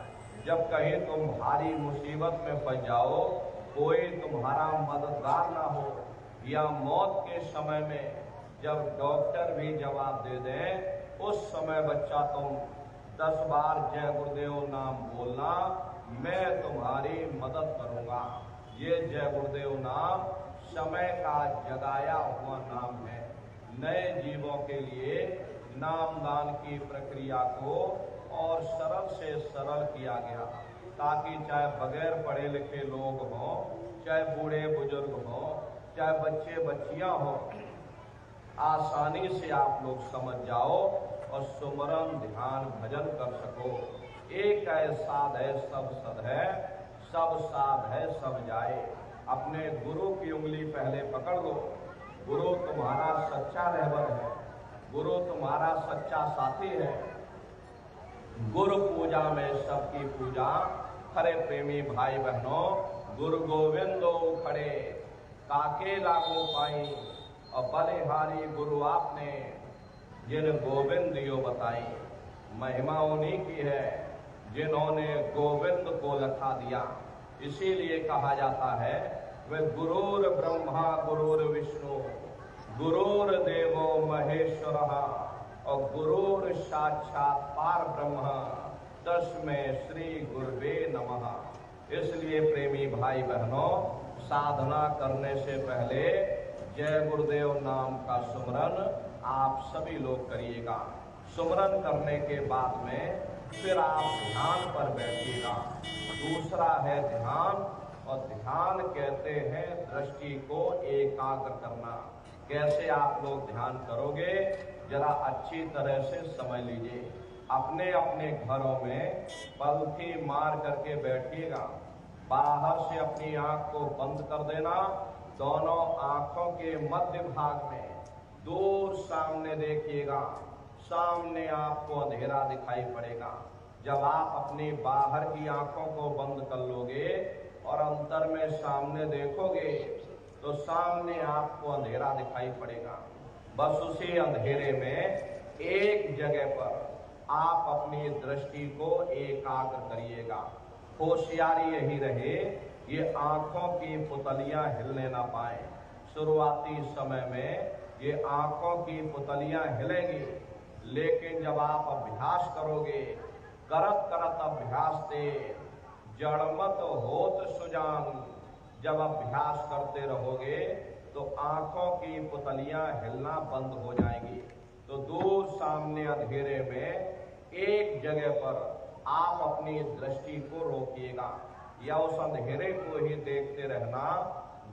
जब कहीं तुम भारी मुसीबत में फंस जाओ कोई तुम्हारा मददगार ना हो, या मौत के समय में जब डॉक्टर भी जवाब दे दें, उस समय बच्चा तुम 10 बार जय गुरुदेव नाम बोलना, मैं तुम्हारी मदद करूंगा। ये जय गुरुदेव नाम समय का जगाया हुआ नाम है। नए जीवों के लिए नामदान की प्रक्रिया को और सरल से सरल किया गया, ताकि चाहे बगैर पढ़े लिखे लोग हों, चाहे बूढ़े बुजुर्ग हों, चाहे बच्चे बच्चियां हों, आसानी से आप लोग समझ जाओ और सुमरन ध्यान भजन कर सको। एक है साध है सब सद है, सब साध है सब जाए। अपने गुरु की उंगली पहले पकड़ लो। गुरु तुम्हारा सच्चा रहबर है, गुरु तुम्हारा सच्चा साथी है। गुरु पूजा में सबकी पूजा। खरे प्रेमी भाई बहनों, गुरु गोविंदो खड़े काके लागो पाई, और बलिहारी गुरु आपने जिन गोविंद यो बताई। महिमा उन्हीं की है जिन्होंने गोविंद को लखा दिया। इसीलिए कहा जाता है वे गुरुर ब्रह्मा गुरुर विष्णु गुरुर देवो महेश्वरः और गुरुर साक्षात पार ब्रह्म तस्मै श्री गुरुवे नमः। इसलिए प्रेमी भाई बहनों, साधना करने से पहले जय गुरुदेव नाम का सुमरन आप सभी लोग करिएगा। सुमरन करने के बाद में फिर आप ध्यान पर बैठिएगा। दूसरा है ध्यान, और ध्यान कहते हैं दृष्टि को एकाग्र करना। कैसे आप लोग ध्यान करोगे, जरा अच्छी तरह से समझ लीजिए। अपने अपने घरों में पलथी मार करके बैठिएगा। बाहर से अपनी आंख को बंद कर देना। दोनों आंखों के मध्य भाग में दूर सामने देखिएगा। सामने आपको अंधेरा दिखाई पड़ेगा। जब आप अपनी बाहर की आंखों को बंद कर लोगे और अंतर में सामने देखोगे, तो सामने आपको अंधेरा दिखाई पड़ेगा। बस उसी अंधेरे में एक जगह पर आप अपनी दृष्टि को एकाग्र करिएगा। होशियारी यही रहे ये आंखों की पुतलियां हिलने ना पाए। शुरुआती समय में ये आंखों की पुतलियां हिलेंगी, लेकिन जब आप अभ्यास करोगे, करत करत अभ्यास से जड़मत होत सुजान, जब अभ्यास करते रहोगे तो आंखों की पुतलियां हिलना बंद हो जाएंगी। तो दूर सामने अंधेरे में एक जगह पर आप अपनी दृष्टि को रोकिएगा, या उस अंधेरे को ही देखते रहना।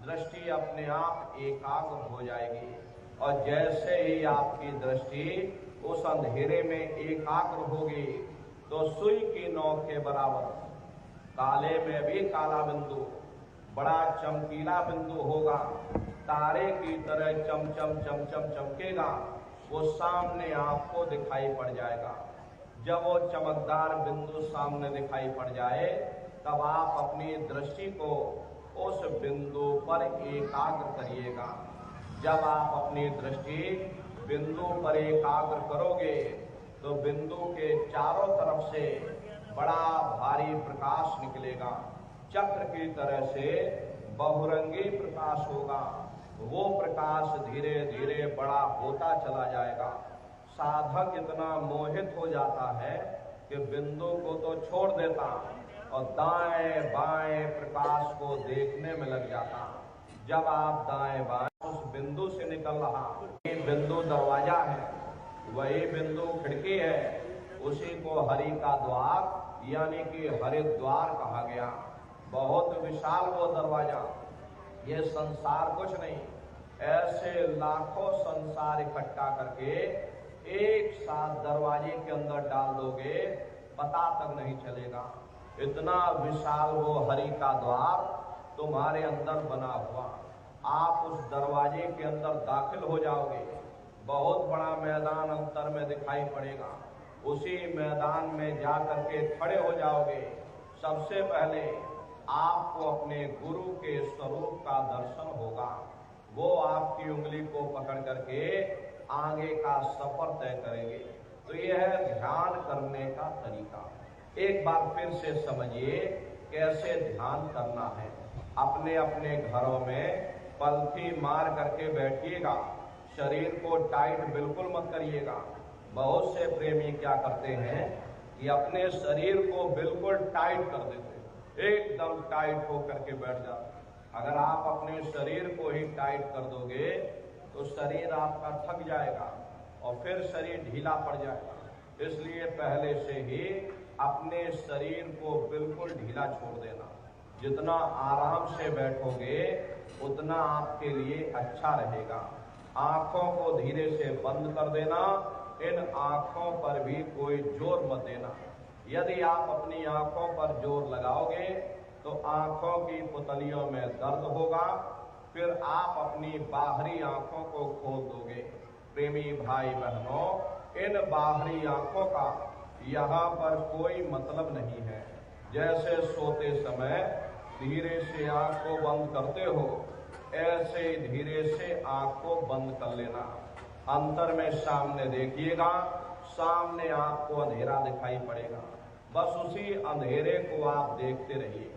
दृष्टि अपने आप एकाग्र हो जाएगी, और जैसे ही आपकी दृष्टि उस अंधेरे में एकाग्र होगी, तो सुई की नोक के बराबर काले में भी काला बिंदु, बड़ा चमकीला बिंदु होगा, तारे की तरह चमचम चमचम चमकेगा, वो सामने आपको दिखाई पड़ जाएगा। जब वो चमकदार बिंदु सामने दिखाई पड़ जाए, तब आप अपनी दृष्टि को उस बिंदु पर एकाग्र करिएगा। जब आप अपनी दृष्टि बिंदु पर एकाग्र करोगे, तो बिंदु के चारों तरफ से बड़ा भारी प्रकाश निकलेगा। चक्र की तरह से बहुरंगी प्रकाश होगा। वो प्रकाश धीरे धीरे बड़ा होता चला जाएगा। साधक इतना मोहित हो जाता है कि बिंदु को तो छोड़ देता और दाएं बाएं प्रकाश को देखने में लग जाता। जब आप दाएं बाएं उस बिंदु से निकल रहा, ये बिंदु दरवाजा है, वही बिंदु खिड़की है, उसी को हरि का द्वार यानी कि हरिद्वार कहा गया। बहुत विशाल वो दरवाजा, ये संसार कुछ नहीं। ऐसे लाखों संसार इकट्ठा करके एक साथ दरवाजे के अंदर डाल दोगे, पता तक नहीं चलेगा। इतना विशाल वो हरि का द्वार तुम्हारे अंदर बना हुआ। आप उस दरवाजे के अंदर दाखिल हो जाओगे, बहुत बड़ा मैदान अंतर में दिखाई पड़ेगा। उसी मैदान में जा करके खड़े हो जाओगे। सबसे पहले आपको अपने गुरु के स्वरूप का दर्शन होगा। वो आपकी उंगली को पकड़ करके आगे का सफर तय करेंगे। तो यह है ध्यान करने का तरीका। एक बार फिर से समझिए कैसे ध्यान करना है। अपने अपने घरों में पलथी मार करके बैठिएगा, शरीर को टाइट बिल्कुल मत करिएगा। बहुत से प्रेमी क्या करते हैं कि अपने शरीर को बिल्कुल टाइट कर देते, एकदम टाइट होकर के बैठ जाते। अगर आप अपने शरीर को ही टाइट कर दोगे तो शरीर आपका थक जाएगा और फिर शरीर ढीला पड़ जाएगा। इसलिए पहले से ही अपने शरीर को बिल्कुल ढीला छोड़ देना। जितना आराम से बैठोगे उतना आपके लिए अच्छा रहेगा। आंखों को धीरे से बंद कर देना, इन आंखों पर भी कोई जोर मत देना। यदि आप अपनी आंखों पर जोर लगाओगे तो आंखों की पुतलियों में दर्द होगा, फिर आप अपनी बाहरी आंखों को खोल दोगे। प्रेमी भाई बहनों, इन बाहरी आंखों का यहाँ पर कोई मतलब नहीं है। जैसे सोते समय धीरे से आंख को बंद करते हो, ऐसे धीरे से आंख को बंद कर लेना। अंतर में सामने देखिएगा, सामने आपको अंधेरा दिखाई पड़ेगा, बस उसी अंधेरे को आप देखते रहिए।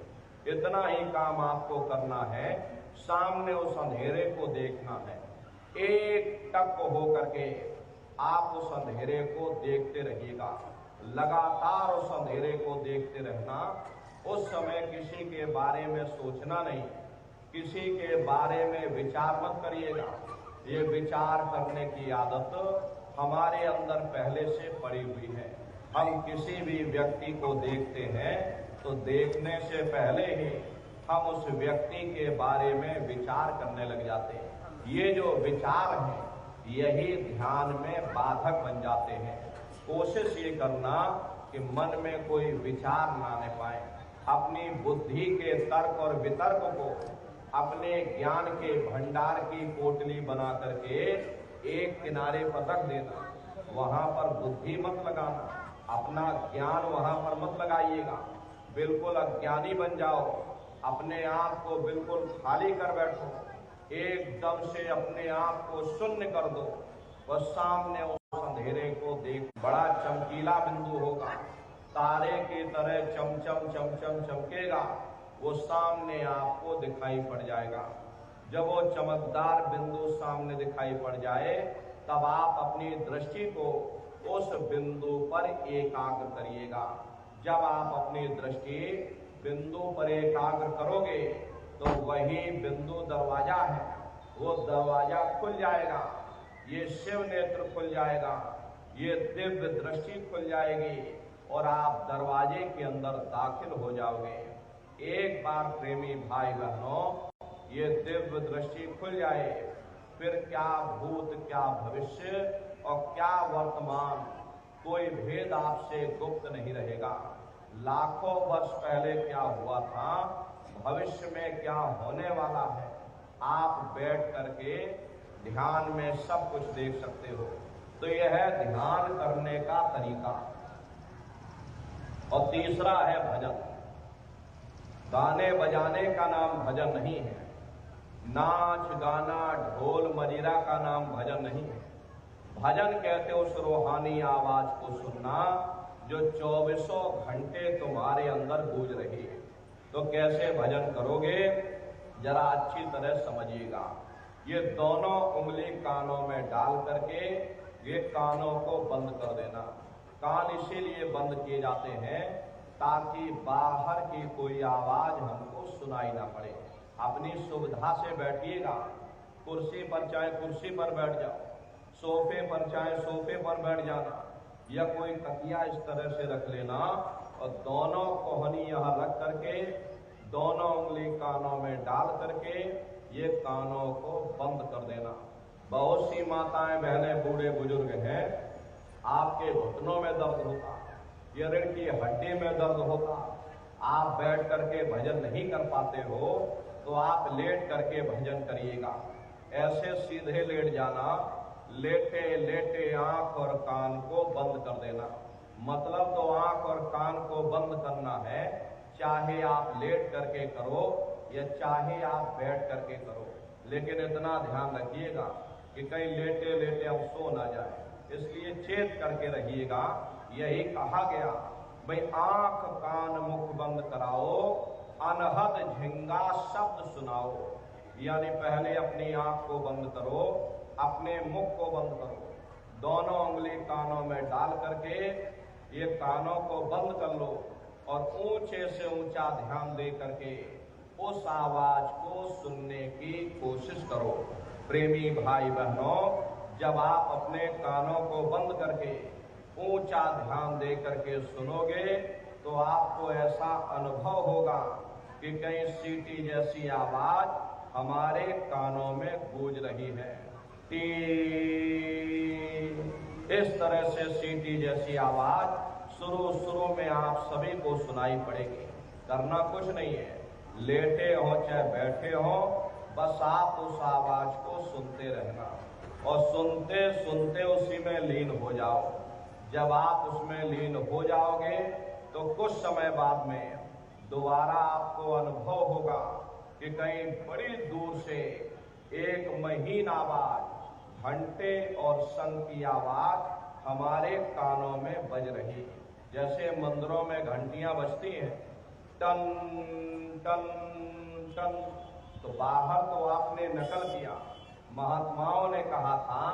इतना ही काम आपको करना है, सामने उस अंधेरे को देखना है। एक टक हो करके आप उस अंधेरे को देखते रहिएगा, लगातार उस अंधेरे को देखते रहना। उस समय किसी के बारे में सोचना नहीं, किसी के बारे में विचार मत करिएगा। ये विचार करने की आदत हमारे अंदर पहले से पड़ी हुई है। हम किसी भी व्यक्ति को देखते हैं तो देखने से पहले ही हम उस व्यक्ति के बारे में विचार करने लग जाते हैं। ये जो विचार हैं यही ध्यान में बाधक बन जाते हैं। कोशिश ये करना कि मन में कोई विचार ना आने पाए। अपनी बुद्धि के तर्क और वितर्क को अपने ज्ञान के भंडार की पोटली बना करके एक किनारे पर रख देना, वहां पर बुद्धि मत लगाना, अपना ज्ञान वहां पर मत लगाइएगा। बिल्कुल अज्ञानी बन जाओ, अपने आप को बिल्कुल खाली कर बैठो, एकदम से अपने आप को शून्य कर दो। वह सामने उस अंधेरे को देख, बड़ा चमकीला बिंदु होगा, तारे की तरह चमचम चमचम चमकेगा, वो सामने आपको दिखाई पड़ जाएगा। जब वो चमकदार बिंदु सामने दिखाई पड़ जाए तब आप अपनी दृष्टि को उस बिंदु पर एकाग्र करिएगा। जब आप अपनी दृष्टि बिंदु पर एकाग्र करोगे तो वही बिंदु दरवाजा है, वो दरवाजा खुल जाएगा, ये शिव नेत्र खुल जाएगा, ये दिव्य दृष्टि खुल जाएगी और आप दरवाजे के अंदर दाखिल हो जाओगे। एक बार प्रेमी भाई बहनों ये दिव्य दृष्टि खुल जाए, फिर क्या भूत क्या भविष्य और क्या वर्तमान, कोई भेद आपसे गुप्त नहीं रहेगा। लाखों वर्ष पहले क्या हुआ था, भविष्य में क्या होने वाला है, आप बैठ करके ध्यान में सब कुछ देख सकते हो। तो यह है ध्यान करने का तरीका। और तीसरा है भजन। गाने बजाने का नाम भजन नहीं है, नाच गाना ढोल मजीरा का नाम भजन नहीं है। भजन कहते उस रूहानी आवाज को सुनना जो 24 घंटे तुम्हारे अंदर गूंज रही है। तो कैसे भजन करोगे, जरा अच्छी तरह समझिएगा। ये दोनों उंगली कानों में डाल करके ये कानों को बंद कर देना। कान इसीलिए बंद किए जाते हैं ताकि बाहर की कोई आवाज हमको सुनाई ना पड़े। अपनी सुविधा से बैठिएगा, कुर्सी पर चाहे कुर्सी पर बैठ जाओ, सोफे पर चाहे सोफे पर बैठ जाना, या कोई तकिया इस तरह से रख लेना और दोनों कोहनी यहाँ रख करके दोनों उंगली कानों में डाल करके ये कानों को बंद कर देना। बहुत सी माताएं बहनें बूढ़े बुजुर्ग हैं, आपके घुटनों में दर्द होता, या रीढ़ की हड्डी में दर्द होता, आप बैठ करके भजन नहीं कर पाते हो तो आप लेट करके भजन करिएगा। ऐसे सीधे लेट जाना, लेटे लेटे आंख और कान को बंद कर देना। मतलब तो आंख और कान को बंद करना है, चाहे आप लेट करके करो या चाहे आप बैठ करके करो। लेकिन इतना ध्यान रखिएगा कि कहीं लेटे लेटे हम सो ना जाए, इसलिए चेत करके रहिएगा। यही कहा गया, भाई आंख कान मुख बंद कराओ अनहद झिंगा शब्द सुनाओ। यानी पहले अपनी आंख को बंद करो, अपने मुख को बंद करो, दोनों उंगली कानों में डाल करके ये कानों को बंद कर लो और ऊंचे से ऊंचा ध्यान दे करके उस आवाज को सुनने की कोशिश करो। प्रेमी भाई बहनों, जब आप अपने कानों को बंद करके ऊंचा ध्यान दे करके सुनोगे तो आपको ऐसा अनुभव होगा कि कहीं सीटी जैसी आवाज हमारे कानों में गूंज रही है। टी, इस तरह से सीटी जैसी आवाज शुरू में आप सभी को सुनाई पड़ेगी। करना कुछ नहीं है, लेटे हो चाहे बैठे हो, बस आप उस आवाज को सुनते रहना और सुनते सुनते उसी में लीन हो जाओ। जब आप उसमें लीन हो जाओगे तो कुछ समय बाद में दोबारा आपको अनुभव होगा कि कहीं बड़ी दूर से एक महीन आवाज, घंटे और शंख की आवाज हमारे कानों में बज रही है। जैसे मंदिरों में घंटियां बजती हैं, टन टन टन, तो बाहर तो आपने नकल किया। महात्माओं ने कहा था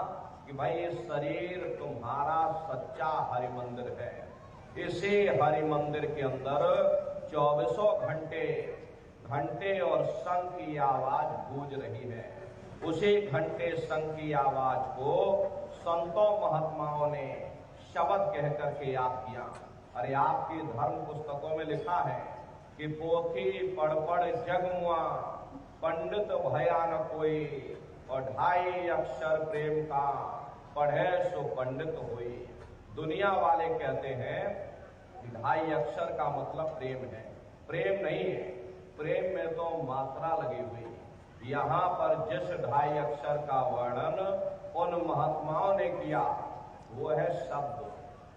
कि भाई ये शरीर तुम्हारा सच्चा हरि मंदिर है। इसी हरि मंदिर के अंदर 24 घंटे और शंख की आवाज गूंज रही है। उसी घंटे शंख की आवाज को संतों महात्माओं ने शब्द कह करके याद किया। अरे आपकी धर्म पुस्तकों में लिखा है कि पोथी पढ़ पढ़ जगमुआ, पंडित भया न कोई, और 2.5 अक्षर प्रेम का पढ़े सो पंडित हुई। दुनिया वाले कहते हैं कि 2.5 अक्षर का मतलब प्रेम है। प्रेम नहीं है, प्रेम में तो मात्रा लगी हुई। यहाँ पर जिस 2.5 अक्षर का वर्णन उन महात्माओं ने किया वो है शब्द,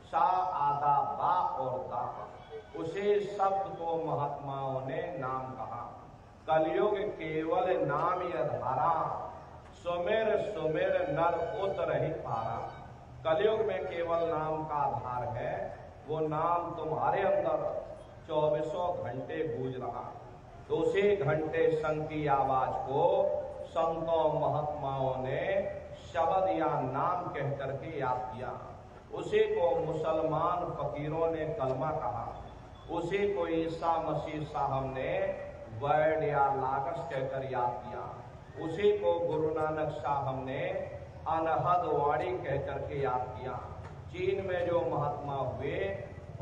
सा आदा बा और दा। उसी शब्द को महात्माओं ने नाम कहा। कलयुग केवल नाम ये धारा, सुमेर सुमेर नर उतर ही पारा। कलयुग में केवल नाम का आधार है, वो नाम तुम्हारे अंदर 24 घंटे गूंज रहा। तो उसी घंटे शंख की आवाज को संतों महात्माओं ने शब्द या नाम कह करके याद किया। उसी को मुसलमान फकीरों ने कलमा कहा। उसी को ईसा मसीह साहब ने वर्ड या लागस कहकर याद किया। उसी को गुरु नानक साहब ने अनहद वाणी कह करके याद किया। चीन में जो महात्मा हुए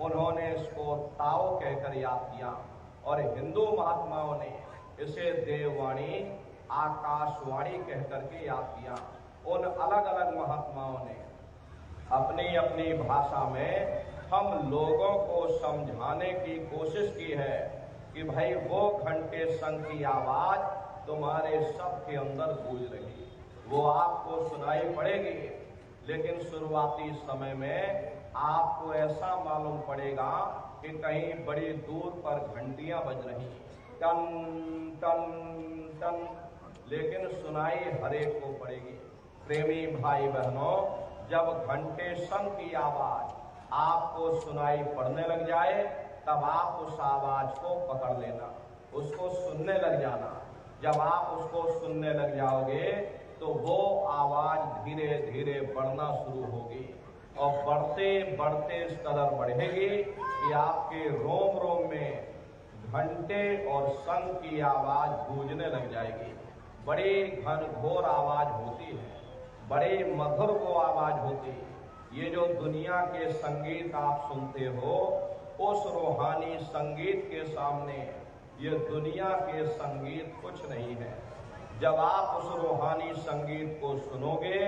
उन्होंने इसको ताओ कहकर याद किया और हिंदू महात्माओं ने इसे देववाणी, आकाशवाणी कह करके याद किया। उन अलग अलग महात्माओं ने अपनी अपनी भाषा में हम लोगों को समझाने की कोशिश की है कि भाई वो घंटे शंख की आवाज तुम्हारे सबके अंदर गूंज रही, वो आपको सुनाई पड़ेगी। लेकिन शुरुआती समय में आपको ऐसा मालूम पड़ेगा कि कहीं बड़ी दूर पर घंटियां बज रही, टन टन टन, लेकिन सुनाई हर एक को पड़ेगी। प्रेमी भाई बहनों, जब घंटे शंख की आवाज आपको सुनाई पड़ने लग जाए तब आप उस आवाज को पकड़ लेना, उसको सुनने लग जाना। जब आप उसको सुनने लग जाओगे तो वो आवाज धीरे धीरे बढ़ना शुरू होगी और बढ़ते बढ़ते इस कदर बढ़ेगी कि आपके रोम रोम में घंटे और शंख की आवाज गूंजने लग जाएगी। बड़ी घनघोर आवाज होती है, बड़ी मधुर वो आवाज होती है। ये जो दुनिया के संगीत आप सुनते हो, उस रूहानी संगीत के सामने ये दुनिया के संगीत कुछ नहीं है। जब आप उस रूहानी संगीत को सुनोगे,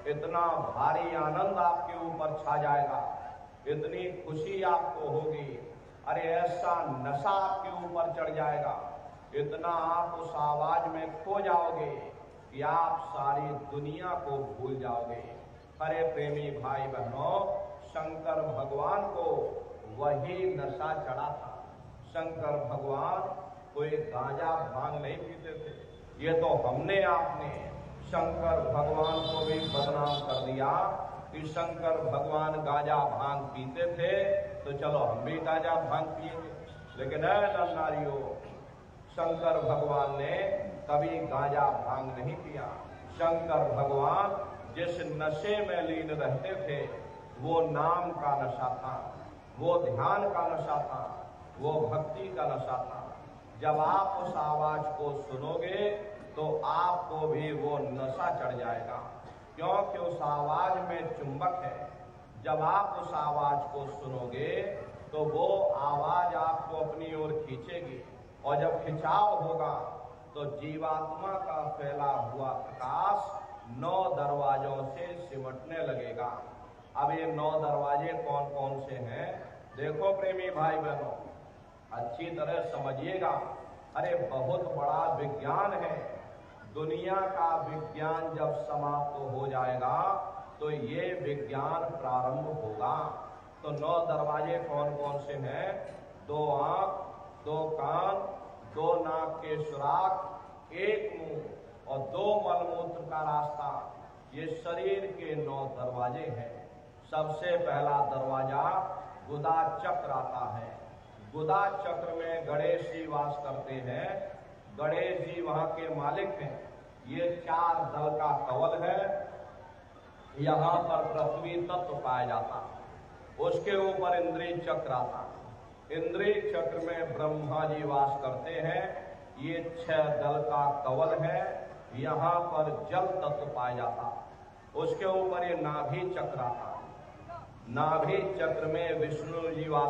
इतना भारी आनंद आपके ऊपर छा जाएगा, इतनी खुशी आपको होगी, अरे ऐसा नशा आपके ऊपर चढ़ जाएगा, इतना आप उस आवाज में खो जाओगे कि आप सारी दुनिया को भूल जाओगे। अरे प्रेमी भाई बहनों, शंकर भगवान को वही नशा चढ़ा था। शंकर भगवान कोई गांजा भांग नहीं पीते थे। ये तो हमने आपने शंकर भगवान को भी बदनाम कर दिया कि शंकर भगवान गांजा भांग पीते थे तो चलो हम भी गांजा भांग पिएंगे। लेकिन नारियों, शंकर भगवान ने कभी गांजा भांग नहीं पिया। शंकर भगवान जिस नशे में लीन रहते थे वो नाम का नशा था, वो ध्यान का नशा था, वो भक्ति का नशा था। जब आप उस आवाज को सुनोगे तो आपको भी वो नशा चढ़ जाएगा, क्योंकि उस आवाज में चुंबक है। जब आप उस आवाज को सुनोगे तो वो आवाज आपको अपनी ओर खींचेगी, और जब खिंचाव होगा तो जीवात्मा का फैला हुआ प्रकाश 9 दरवाजों से सिमटने लगेगा। अब ये 9 दरवाजे कौन कौन से हैं? देखो प्रेमी भाई बहनों, अच्छी तरह समझिएगा। अरे बहुत बड़ा विज्ञान है। दुनिया का विज्ञान जब समाप्त हो जाएगा तो ये विज्ञान प्रारंभ होगा। तो 9 दरवाजे कौन कौन से हैं? 2 आंख, 2 कान, 2 नाक के सुराख, 1 मुंह और 2 मलमूत्र का रास्ता। ये शरीर के 9 दरवाजे हैं। सबसे पहला दरवाजा गुदा चक्र आता है। गुदा चक्र में गणेश जी वास करते हैं। गणेश जी वहां के मालिक हैं। ये 4 दल का कवल है। यहाँ पर पृथ्वी तत्व पाया जाता, उसके ऊपर इंद्रिय चक्र आता। इंद्रिय चक्र में ब्रह्मा जी वास करते हैं। ये 6 दल का कवल है। यहाँ पर जल तत्व पाया जाता, उसके ऊपर ये नाभि चक्र आता। नाभि चक्र में विष्णु जी वास